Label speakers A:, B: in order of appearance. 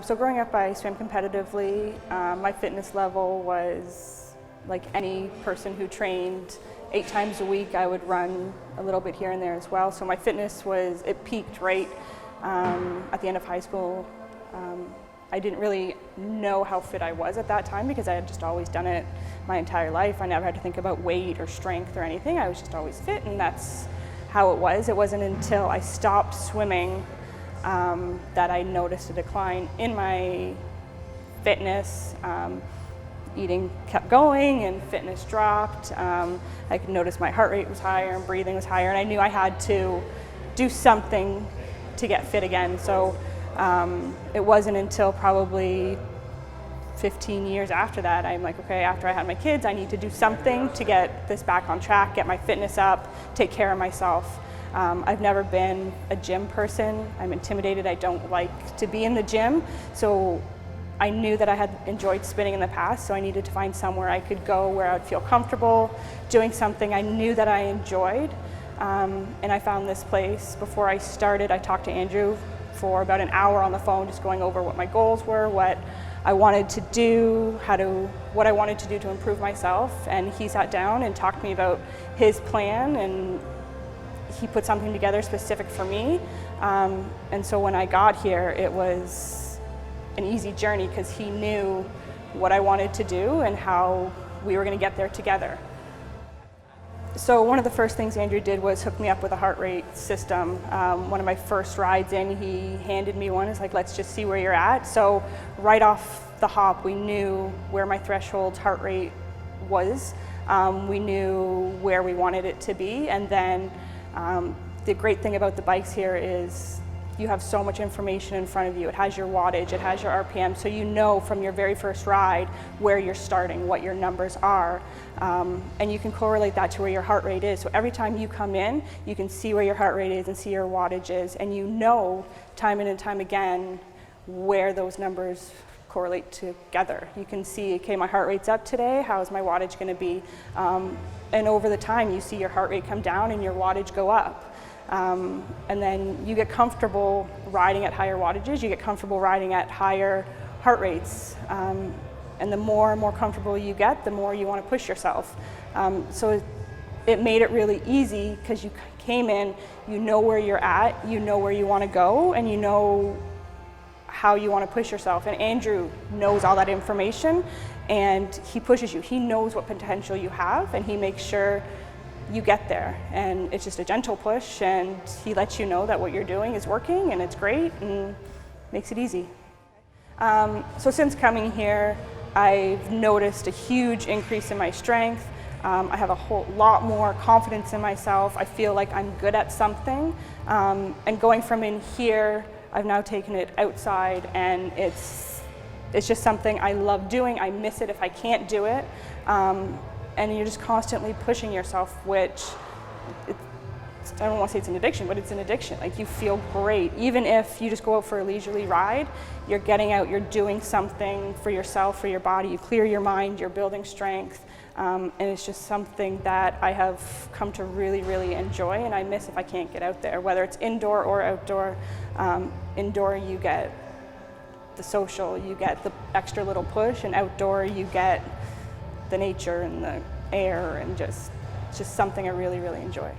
A: So growing up, I swam competitively. My fitness level was like any person who trained 8 times a week. I would run a little bit here and there as well. So my fitness it peaked right at the end of high school. I didn't really know how fit I was at that time because I had just always done it my entire life. I never had to think about weight or strength or anything. I was just always fit, and that's how it was. It wasn't until I stopped swimming that I noticed a decline in my fitness. Eating kept going and fitness dropped. I could notice my heart rate was higher and breathing was higher, and I knew I had to do something to get fit again. So it wasn't until probably 15 years after that, I'm like, okay, after I had my kids, I need to do something to get this back on track, get my fitness up, take care of myself. I've never been a gym person. I'm intimidated. I don't like to be in the gym. So I knew that I had enjoyed spinning in the past, so I needed to find somewhere I could go where I would feel comfortable doing something I knew that I enjoyed. And I found this place. Before I started, I talked to Andrew for about an hour on the phone, just going over what my goals were, what I wanted to do, what I wanted to do to improve myself. And he sat down and talked to me about his plan, and he put something together specific for me. And so when I got here, it was an easy journey because he knew what I wanted to do and how we were going to get there together. So one of the first things Andrew did was hook me up with a heart rate system. One of my first rides in, he handed me one. He's like, let's just see where you're at. So right off the hop, we knew where my threshold heart rate was. We knew where we wanted it to be. And then the great thing about the bikes here is you have so much information in front of you. It has your wattage, it has your RPM, so you know from your very first ride where you're starting, what your numbers are, and you can correlate that to where your heart rate is. So every time you come in, you can see where your heart rate is and see your wattage is, and you know time in and time again where those numbers correlate together. You can see, okay, my heart rate's up today, how is my wattage going to be? And over the time, you see your heart rate come down and your wattage go up. And then you get comfortable riding at higher wattages, you get comfortable riding at higher heart rates. And the more and more comfortable you get, the more you want to push yourself. So it made it really easy because you came in, you know where you're at, you know where you want to go, and you know how you want to push yourself. And Andrew knows all that information, and he pushes you. He knows what potential you have, and he makes sure you get there. And it's just a gentle push, and he lets you know that what you're doing is working and it's great and makes it easy. So since coming here, I've noticed a huge increase in my strength. I have a whole lot more confidence in myself. I feel like I'm good at something. And going from in here, I've now taken it outside, and it's just something I love doing. I miss it if I can't do it. And you're just constantly pushing yourself, which I don't want to say it's an addiction, but it's an addiction. Like, you feel great. Even if you just go out for a leisurely ride, you're getting out, you're doing something for yourself, for your body. You clear your mind, you're building strength. And it's just something that I have come to really, really enjoy, and I miss if I can't get out there, whether it's indoor or outdoor. Indoor, you get the social, you get the extra little push, and outdoor, you get the nature and the air, and just something I really, really enjoy.